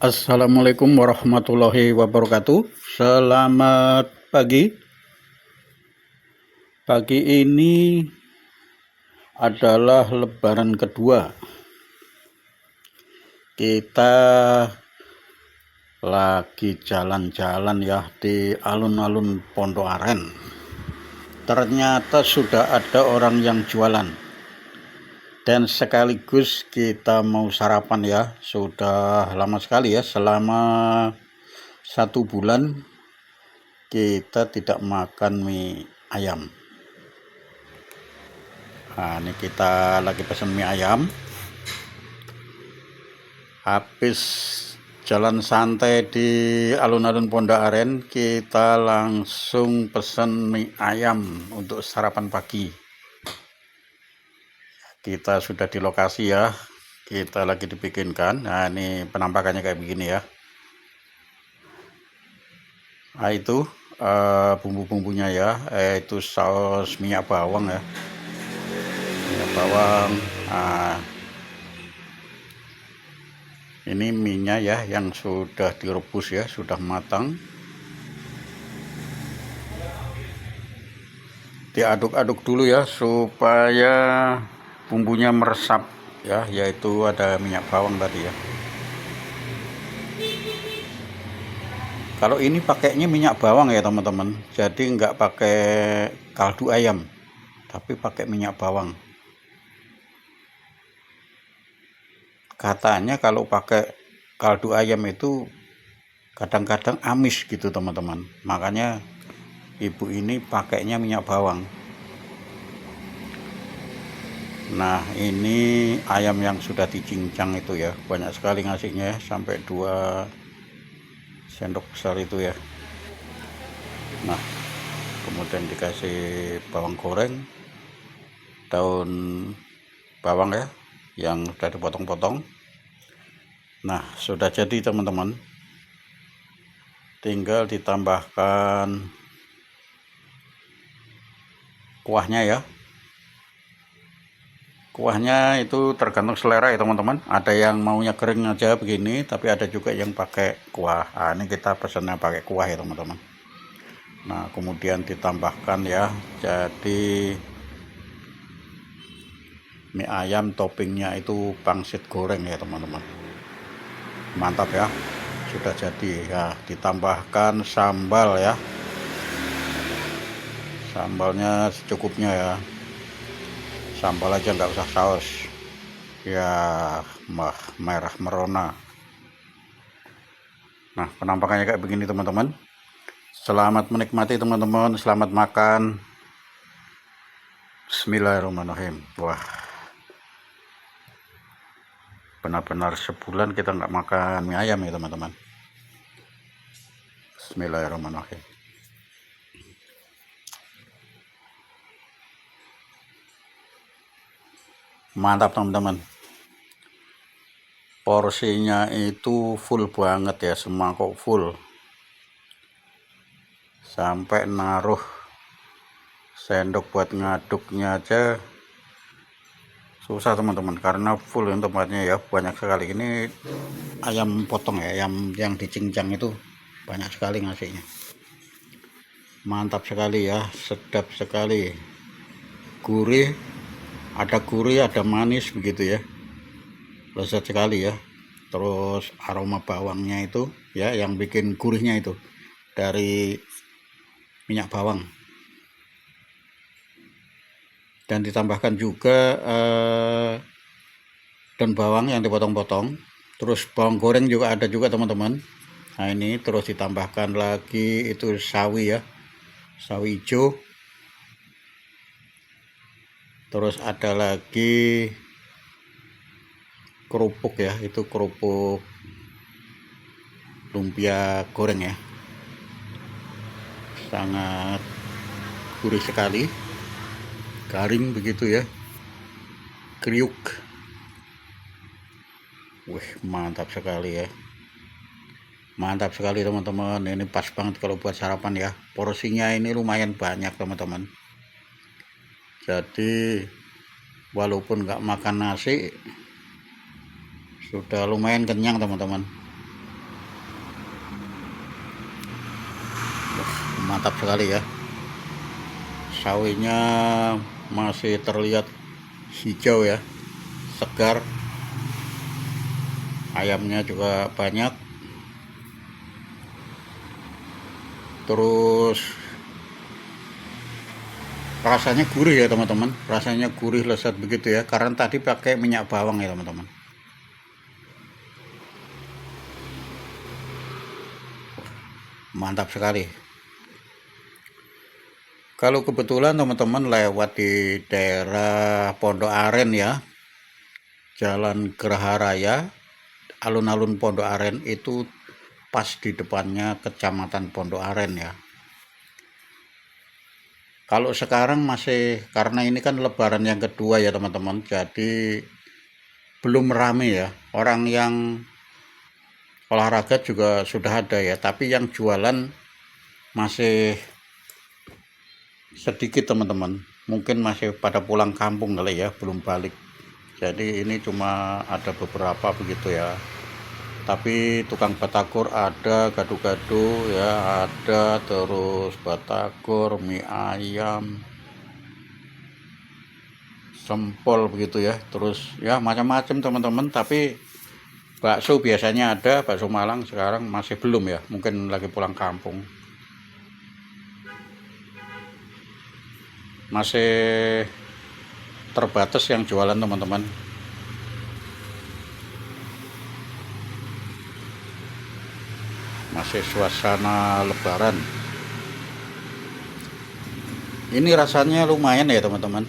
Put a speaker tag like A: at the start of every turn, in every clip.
A: Assalamualaikum warahmatullahi wabarakatuh. Selamat pagi. Pagi ini adalah lebaran kedua. Kita lagi jalan-jalan ya di alun-alun Pondok Aren. Ternyata sudah ada orang yang jualan. Dan sekaligus kita mau sarapan ya. Sudah lama sekali ya, selama 1 bulan kita tidak makan mie ayam. Nah, ini kita lagi pesen mie ayam. Habis jalan santai di alun-alun Pondok Aren, kita langsung pesen mie ayam untuk sarapan pagi. Kita sudah di lokasi ya, kita lagi dibikinkan. Nah, ini penampakannya kayak begini ya. Nah, itu bumbu-bumbunya ya, itu saus minyak bawang ya, minyak bawang. Nah, ini minyak ya yang sudah direbus ya, sudah matang. Diaduk-aduk dulu ya supaya bumbunya meresap ya, yaitu ada minyak bawang tadi ya. Kalau ini pakainya minyak bawang ya teman-teman, jadi nggak pakai kaldu ayam, tapi pakai minyak bawang. Katanya kalau pakai kaldu ayam itu kadang-kadang amis gitu teman-teman, makanya ibu ini pakainya minyak bawang. Nah, ini ayam yang sudah dicincang itu ya, banyak sekali ngasihnya ya, sampai 2 sendok besar itu ya. Nah, kemudian dikasih bawang goreng, daun bawang ya, yang sudah dipotong-potong. Nah, sudah jadi teman-teman, tinggal ditambahkan kuahnya ya. Kuahnya itu tergantung selera ya teman-teman, ada yang maunya kering aja begini, tapi ada juga yang pakai kuah. Nah, ini kita pesannya pakai kuah ya teman-teman. Nah, kemudian ditambahkan ya, jadi mie ayam toppingnya itu pangsit goreng ya teman-teman. Mantap ya, sudah jadi ya. Ditambahkan sambal ya, sambalnya secukupnya ya, sambal aja nggak usah saus ya, merah merona. Nah, penampakannya kayak begini teman-teman. Selamat menikmati teman-teman, selamat makan. Bismillahirrahmanirrahim. Wah, benar-benar sebulan kita nggak makan mie ayam ya teman-teman. Bismillahirrahmanirrahim. Mantap teman-teman, porsinya itu full banget ya, semangkok full, sampai naruh sendok buat ngaduknya aja susah teman-teman, karena full yang tempatnya ya, banyak sekali. Ini ayam potong ya, ayam yang dicincang itu banyak sekali ngasihnya. Mantap sekali ya, sedap sekali, gurih, ada gurih ada manis begitu ya, lezat sekali ya. Terus aroma bawangnya itu ya, yang bikin gurihnya itu dari minyak bawang, dan ditambahkan juga daun bawang yang dipotong-potong. Terus bawang goreng juga ada juga teman-teman. Nah, ini terus ditambahkan lagi itu sawi ya, sawi hijau. Terus ada lagi kerupuk ya, itu kerupuk lumpia goreng ya, sangat gurih sekali, garing begitu ya, kriuk. Wih, mantap sekali ya, mantap sekali teman-teman. Ini pas banget kalau buat sarapan ya, porsinya ini lumayan banyak teman-teman, jadi walaupun nggak makan nasi sudah lumayan kenyang teman-teman. mantap sekali ya. Sawinya masih terlihat hijau ya, segar. Ayamnya juga banyak. Terus rasanya gurih ya teman-teman, rasanya gurih lezat begitu ya, karena tadi pakai minyak bawang ya teman-teman. Mantap sekali. Kalau kebetulan teman-teman lewat di daerah Pondok Aren ya, Jalan Geraha Raya, alun-alun Pondok Aren, itu pas di depannya Kecamatan Pondok Aren ya. Kalau sekarang masih, karena ini kan lebaran yang kedua ya teman-teman, jadi belum rame ya. Orang yang olahraga juga sudah ada ya, tapi yang jualan masih sedikit teman-teman. Mungkin masih pada pulang kampung kali ya, belum balik. Jadi ini cuma ada beberapa begitu ya. Tapi tukang batagor ada, gado-gado ya ada, terus batagor, mie ayam, sempol begitu ya, terus ya macam-macam teman-teman. Tapi bakso biasanya ada, bakso Malang sekarang masih belum ya, mungkin lagi pulang kampung. Masih terbatas yang jualan teman-teman. Masih suasana lebaran. Ini rasanya lumayan ya teman-teman.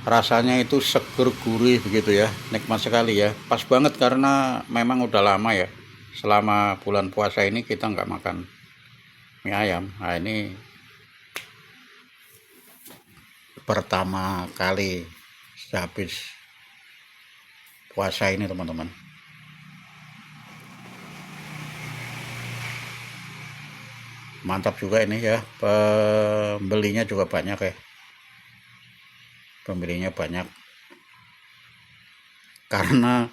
A: Rasanya itu seger gurih begitu ya, nikmat sekali ya. Pas banget karena memang udah lama ya, selama bulan puasa ini kita nggak makan mie ayam. Nah ini pertama kali habis puasa ini teman-teman. Mantap juga ini ya, pembelinya juga banyak ya, pembelinya banyak karena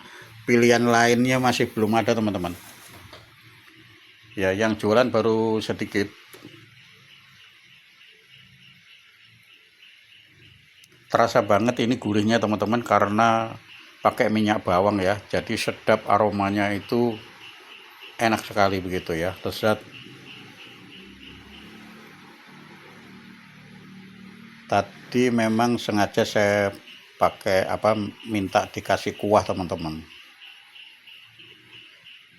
A: pilihan lainnya masih belum ada teman-teman ya, yang jualan baru sedikit. Terasa banget ini gurihnya teman-teman karena pakai minyak bawang ya, jadi sedap, aromanya itu enak sekali begitu ya, lezat. Tadi memang sengaja saya pakai minta dikasih kuah teman-teman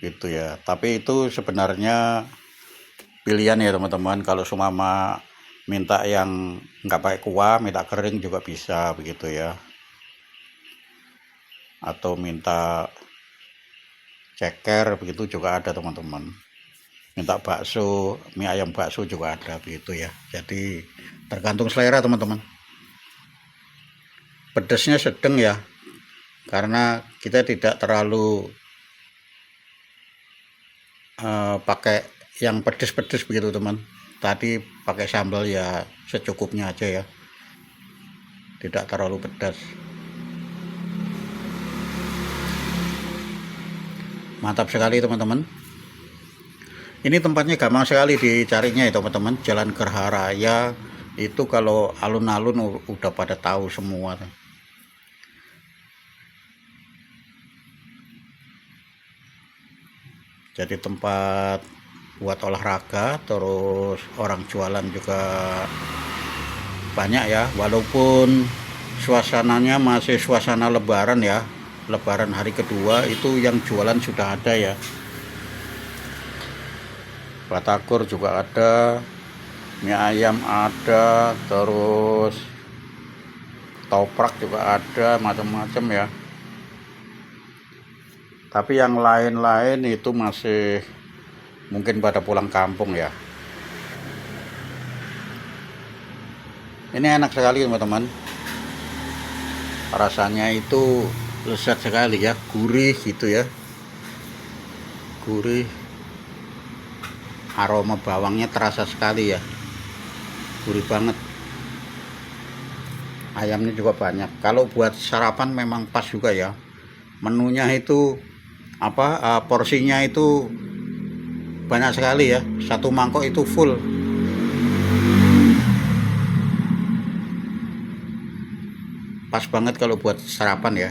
A: gitu ya, tapi itu sebenarnya pilihan ya teman-teman. Kalau sumama minta yang nggak pakai kuah, minta kering juga bisa begitu ya, atau minta ceker begitu juga ada teman-teman. Minta bakso, mie ayam bakso juga ada begitu ya. Jadi tergantung selera teman-teman. Pedasnya sedang ya, karena kita tidak terlalu pakai yang pedes-pedes begitu teman. Tadi pakai sambal ya secukupnya aja ya, tidak terlalu pedas. Mantap sekali teman-teman. Ini tempatnya gampang sekali dicarinya ya teman-teman. Jalan Geraha Raya itu kalau alun-alun udah pada tahu semua. Jadi tempat buat olahraga, terus orang jualan juga banyak ya, walaupun suasananya masih suasana lebaran ya, lebaran hari kedua, itu yang jualan sudah ada ya. Batagor juga ada, mie ayam ada, terus toprak juga ada, macam-macam ya. Tapi yang lain-lain itu masih mungkin pada pulang kampung ya. Ini enak sekali teman-teman, rasanya itu lezat sekali ya, gurih gitu ya, gurih, aroma bawangnya terasa sekali ya, gurih banget. Ayamnya juga banyak. Kalau buat sarapan memang pas juga ya, menunya itu porsinya itu banyak sekali ya, satu mangkok itu full pas banget kalau buat sarapan ya.